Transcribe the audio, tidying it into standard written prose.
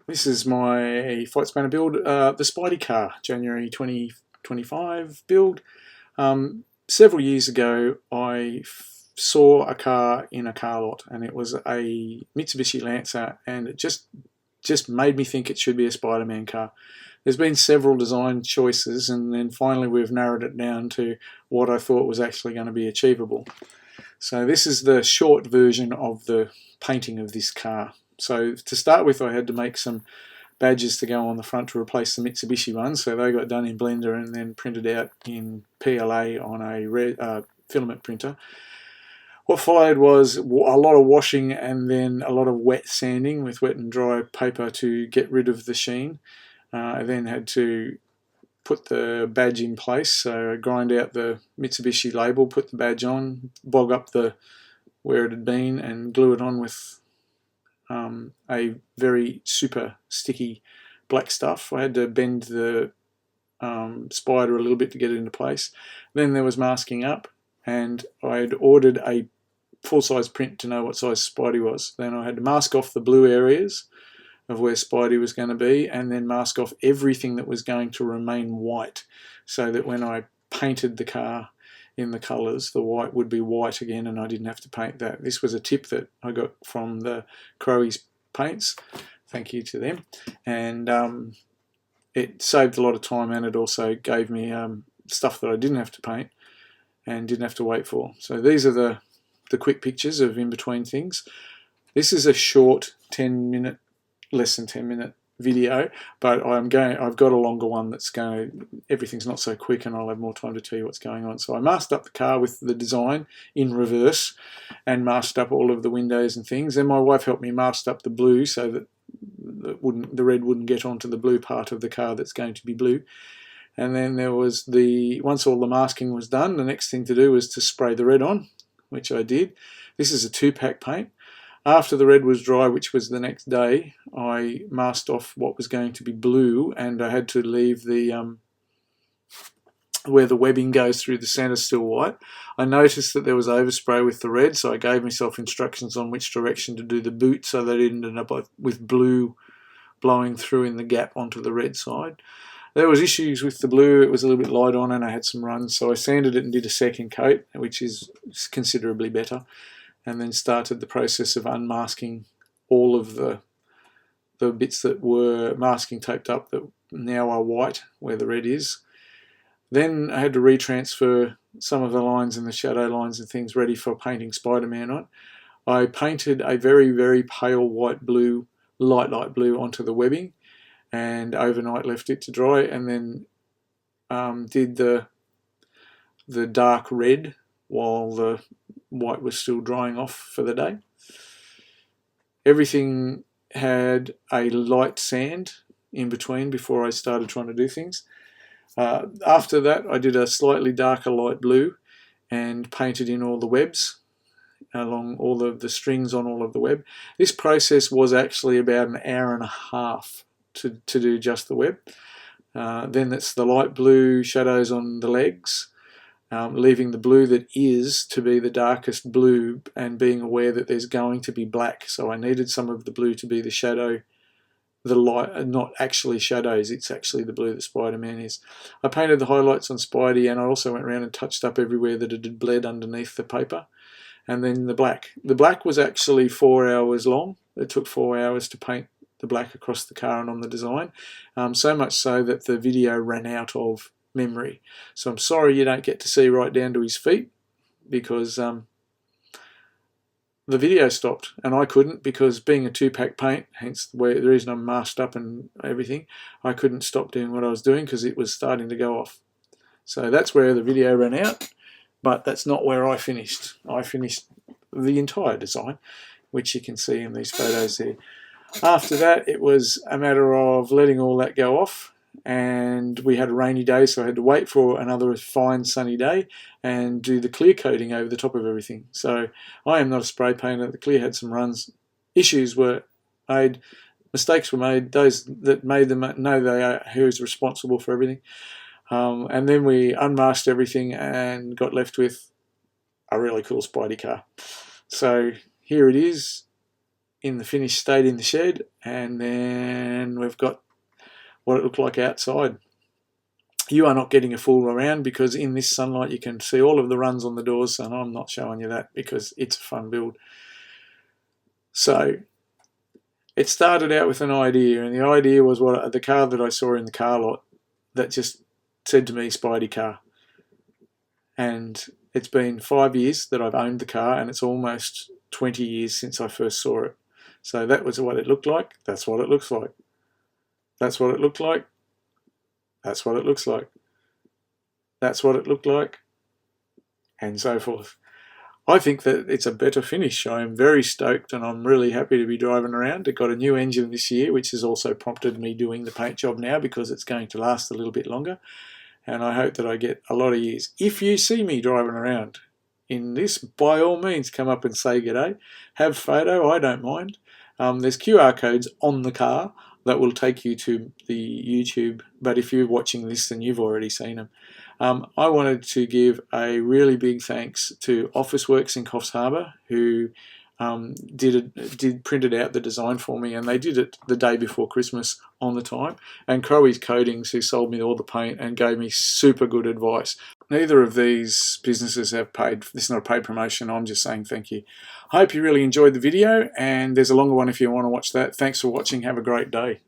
This is my FightSpanner build, the Spidey Car, January 2025 build. Several years ago, I saw a car in a car lot, and it was a Mitsubishi Lancer, and it just made me think it should be a Spider-Man car. There's been several design choices, and then finally we've narrowed it down to what I thought was actually going to be achievable. So this is the short version of the painting of this car. So to start with, I had to make some badges to go on the front to replace the Mitsubishi ones. So they got done in Blender and then printed out in PLA on a filament printer. What followed was a lot of washing and then a lot of wet sanding with wet and dry paper to get rid of the sheen. I then had to put the badge in place, so I grind out the Mitsubishi label, put the badge on, bog up where it had been, and glue it on with a very super sticky black stuff. I had to bend the spider a little bit to get it into place. Then there was masking up, and I had ordered a full-size print to know what size Spidey was. Then I had to mask off the blue areas of where Spidey was going to be, and then mask off everything that was going to remain white, so that when I painted the car in the colours, the white would be white again and I didn't have to paint that. This was a tip that I got from the Crowies paints. Thank you to them. And it saved a lot of time, and it also gave me stuff that I didn't have to paint and didn't have to wait for. So these are the quick pictures of in between things. This is a short 10-minute, less than 10-minute video, but I've got a longer one that's everything's not so quick, and I'll have more time to tell you what's going on. So I masked up the car with the design in reverse and masked up all of the windows and things. Then my wife helped me mask up the blue so that the red wouldn't get onto the blue part of the car that's going to be blue. And then there was once all the masking was done, the next thing to do was to spray the red on, which I did. This is a 2-pack paint. After the red was dry, which was the next day, I masked off what was going to be blue, and I had to leave where the webbing goes through the centre still white. I noticed that there was overspray with the red, so I gave myself instructions on which direction to do the boot so that it ended up with blue blowing through in the gap onto the red side. There was issues with the blue. It was a little bit light on and I had some runs, so I sanded it and did a second coat, which is considerably better, and then started the process of unmasking all of the bits that were masking taped up that now are white where the red is. Then I had to retransfer some of the lines and the shadow lines and things ready for painting Spider-Man on. I painted a very, very pale white blue, light blue onto the webbing, and overnight left it to dry, and then did the dark red while the white was still drying off for the day. Everything had a light sand in between before I started trying to do things. After that, I did a slightly darker light blue and painted in all the webs along all the strings on all of the web. This process was actually about an hour and a half to do just the web. Then it's the light blue shadows on the legs, leaving the blue that is to be the darkest blue, and being aware that there's going to be black. So I needed some of the blue to be the shadow, the light, not actually shadows, it's actually the blue that Spider-Man is. I painted the highlights on Spidey, and I also went around and touched up everywhere that it had bled underneath the paper. And then the black. The black was actually 4 hours long. It took 4 hours to paint the black across the car and on the design, so much so that the video ran out of memory. So I'm sorry you don't get to see right down to his feet, because the video stopped and I couldn't, because being a 2-pack paint, hence the reason I'm masked up and everything, I couldn't stop doing what I was doing because it was starting to go off. So that's where the video ran out, but that's not where I finished. I finished the entire design, which you can see in these photos there. After that, it was a matter of letting all that go off, and we had a rainy day, so I had to wait for another fine sunny day and do the clear coating over the top of everything. So I am not a spray painter. The clear had some runs. Issues were made, mistakes were made. Those that made them know who is responsible for everything. And then we unmasked everything and got left with a really cool Spidey car. So here it is. in the finished state in the shed, and then we've got what it looked like outside. You are not getting a full around because in this sunlight you can see all of the runs on the doors, and I'm not showing you that because it's a fun build. So it started out with an idea, and the idea was the car that I saw in the car lot that just said to me, Spidey Car. And it's been 5 years that I've owned the car, and it's almost 20 years since I first saw it. So that was what it looked like. That's what it looks like. That's what it looked like. That's what it looks like. That's what it looked like. And so forth. I think that it's a better finish. I am very stoked, and I'm really happy to be driving around. It got a new engine this year, which has also prompted me doing the paint job now because it's going to last a little bit longer. And I hope that I get a lot of years. If you see me driving around in this, by all means come up and say g'day. Have photo, I don't mind. There's QR codes on the car that will take you to the YouTube, but if you're watching this then you've already seen them. I wanted to give a really big thanks to Officeworks in Coffs Harbour, who printed out the design for me, and they did it the day before Christmas on the time, and Crowies Coatings, who sold me all the paint and gave me super good advice. Neither of these businesses have paid. This is not a paid promotion, I'm just saying thank you. I hope you really enjoyed the video, and there's a longer one if you want to watch that. Thanks for watching, have a great day.